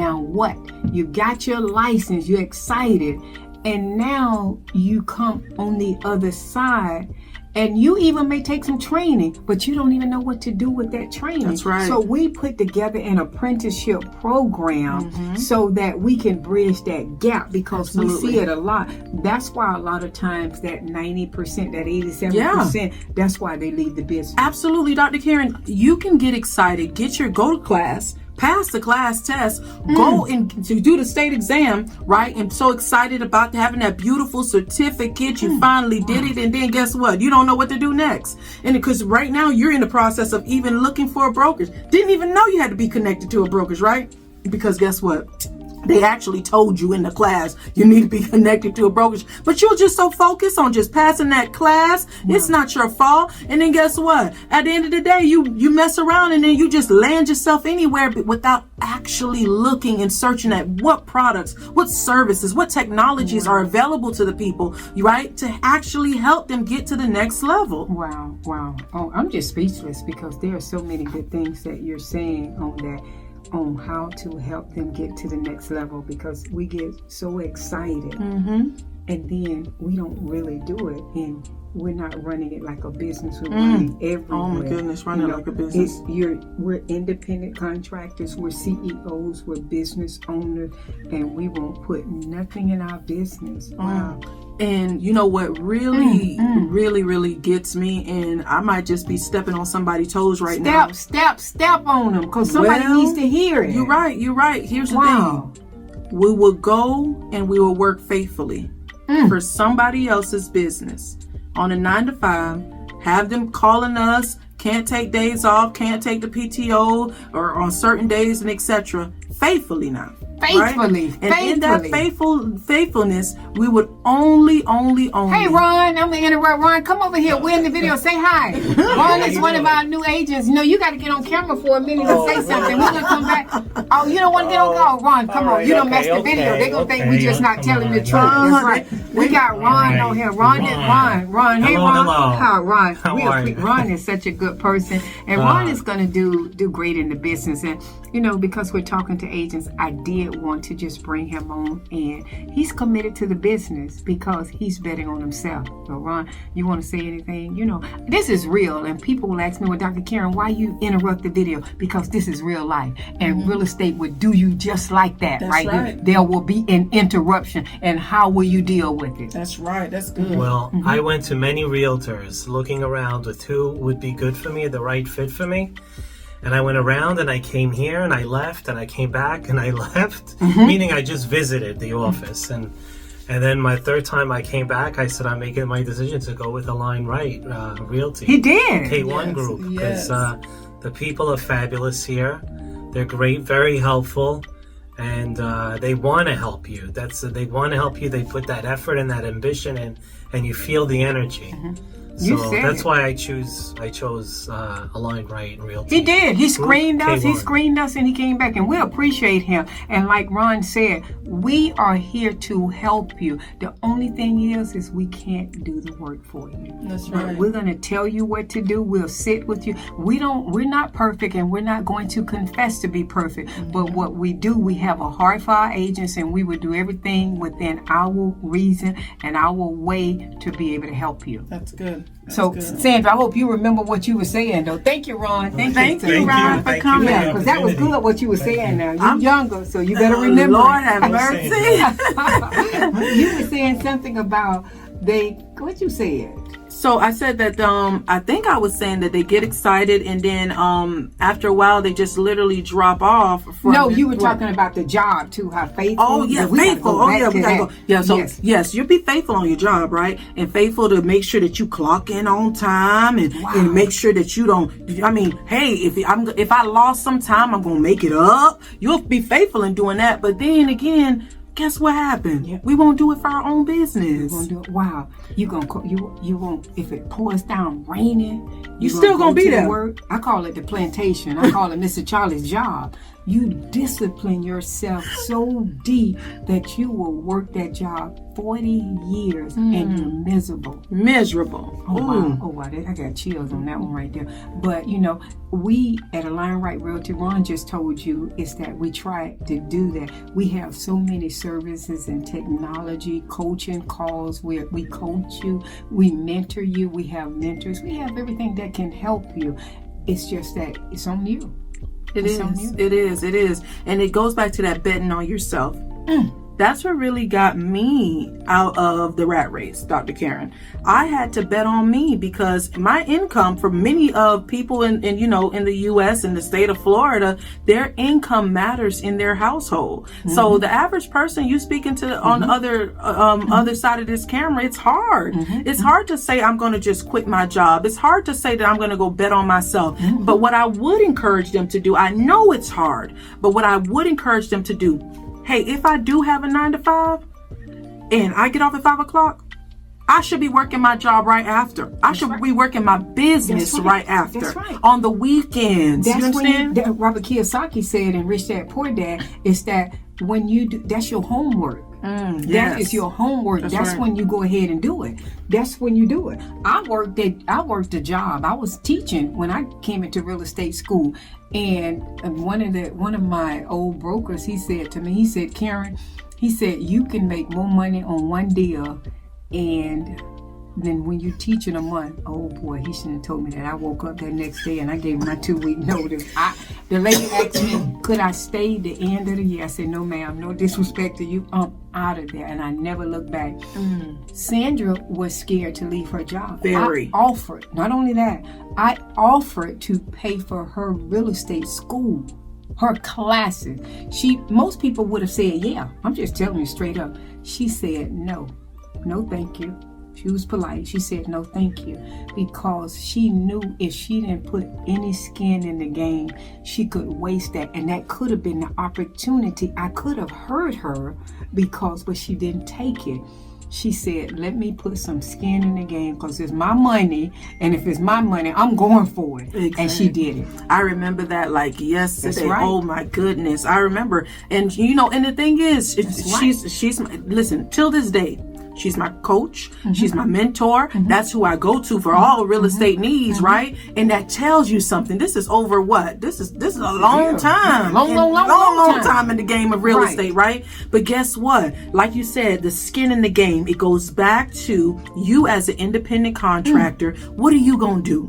now what? You got your license, you're excited, and now you come on the other side. And you even may take some training, but you don't even know what to do with that training. That's right. So we put together an apprenticeship program so that we can bridge that gap, because we see it a lot. That's why a lot of times that 90%, that 87%, that's why they leave the business. Absolutely, Dr. Karen. You can get excited, go to class, pass the class test, go and to do the state exam, right? And so excited about having that beautiful certificate. You finally did it, and then guess what? You don't know what to do next. And because right now you're in the process of even looking for a brokerage. Didn't even know you had to be connected to a brokerage, right? Because guess what? They actually told you in the class you need to be connected to a brokerage, but you're just so focused on just passing that class. It's not your fault. And then guess what? At the end of the day, you mess around and then you just land yourself anywhere, but without actually looking and searching at what products, what services, what technologies are available to the people, right? To actually help them get to the next level. Wow. Oh, I'm just speechless, because there are so many good things that you're saying on that, on how to help them get to the next level, because we get so excited and then we don't really do it, and we're not running it like a business. We're running everywhere. Oh my goodness, running like a business. We're independent contractors, we're CEOs, we're business owners, and we won't put nothing in our business. Wow. And you know what really gets me, and I might just be stepping on somebody's toes right now. Step on them, because somebody needs to hear it. You're right. Here's the thing. We will go and we will work faithfully for somebody else's business on a 9-to-5, have them calling us, can't take days off, can't take the PTO or on certain days and etc. Faithfully now. Faithfully. Right? And in that faithfulness, we would only. Hey, Ron, I'm going to interrupt. Ron, come over here. We're in the video. Say hi. Ron is one of our new agents. You know, you got to get on camera for a minute and say something. We're going to come back. Oh, you don't want to get on? Oh, Ron, come on. You don't mess the video. They're going to think we're just not telling the truth. That's right. We got Ron on here. Ron. Hey, Ron. Hi, Ron. Ron is such a good person. And Ron is going to do great in the business. And, you know, because we're talking to agents, I did want to just bring him on, and he's committed to the business because he's betting on himself. So Ron, you want to say anything? You know, this is real, and people will ask me, well, Dr. Karen, why you interrupt the video? Because this is real life, and real estate would do you just like that. That's right. There will be an interruption, and how will you deal with it? That's right. That's good. Well, I went to many realtors looking around with who would be good for me, the right fit for me. And I went around and I came here and I left and I came back and I left, meaning I just visited the office. And then my third time I came back, I said, I'm making my decision to go with Align Right Realty. He did. K1 Group. Because the people are fabulous here. They're great, very helpful. And they want to help you. They want to help you. They put that effort and that ambition in, and you feel the energy. So that's why I chose Align Right Realty. He did. He screened us. He screened us, and he came back, and we appreciate him. And like Ron said, we are here to help you. The only thing is we can't do the work for you. That's right. We're going to tell you what to do. We'll sit with you. We're not perfect, and we're not going to confess to be perfect. But what we do, we have a heart for our agents, and we would do everything within our reason and our way to be able to help you. That's good. So, Sandra, I hope you remember what you were saying, though. Thank you, Ron. Thank you, Ron, for coming. Because that was good what you were saying now. You're younger, so you better remember. Lord have mercy. You were saying something about what you said? So I said that I think I was saying that they get excited and then after a while they just literally drop off. No, you were talking about the job too. How faithful? Oh yeah, faithful. Oh yeah, we gotta go. Yeah, so yes, you'll be faithful on your job, right? And faithful to make sure that you clock in on time and make sure that you don't. I mean, hey, if I lost some time, I'm gonna make it up. You'll be faithful in doing that. But then again, guess what happened? Yeah. We won't do it for our own business. We're gonna do it. Wow, you won't. If it pours down raining, you still gonna be there. I call it the plantation. I call it Mr. Charlie's job. you discipline yourself so deep that you will work that job 40 years and you're miserable. Miserable. Oh wow, I got chills on that one right there. But you know, we at Align Right Realty, Ron just told you, is that we try to do that. We have so many services and technology, coaching calls where we coach you, we mentor you, we have mentors, we have everything that can help you. It's just that it's on you. It is. And it goes back to that betting on yourself. That's what really got me out of the rat race, Dr. Karen. I had to bet on me because my income, for many of people in the U.S. and the state of Florida, their income matters in their household. So the average person you speaking to on the other side of this camera, it's hard. It's hard to say I'm going to just quit my job. It's hard to say that I'm going to go bet on myself. But what I would encourage them to do, I know it's hard, but what I would encourage them to do, hey, if I do have a 9 to 5 and I get off at 5 o'clock, I should be working my job right after. I should be working my business right after. That's right. On the weekends. That's you understand? when Robert Kiyosaki said in Rich Dad Poor Dad, is that when you do, that's your homework. That is your homework. That's right. when you go ahead and do it. That's when you do it. I worked a job. I was teaching when I came into real estate school, and one of my old brokers, he said to me, he said, Karen, he said, you can make more money on one deal and then when you teach in a month. Oh boy, he shouldn't have told me that. I woke up that next day and I gave him my 2-week notice. The lady asked me, could I stay the end of the year? I said, no ma'am, no disrespect to you. I'm out of there. And I never looked back. Sandra was scared to leave her job. Very. I offered, not only that, I offered to pay for her real estate school, her classes. Most people would have said, yeah. I'm just telling you straight up. She said, no thank you. She was polite. She said, no, thank you. Because she knew if she didn't put any skin in the game, she could waste that. And that could have been the opportunity. I could have heard her but she didn't take it. She said, let me put some skin in the game because it's my money. And if it's my money, I'm going for it. Exactly. And she did it. I remember that like yesterday. That's right. Oh my goodness. I remember. And and the thing is, she's listen, till this day, she's my coach. She's my mentor. That's who I go to for all real estate needs, right? And that tells you something. This is over what? This is a long time. Long time in the game of real estate, right? But guess what? Like you said, the skin in the game, it goes back to you as an independent contractor. What are you going to do?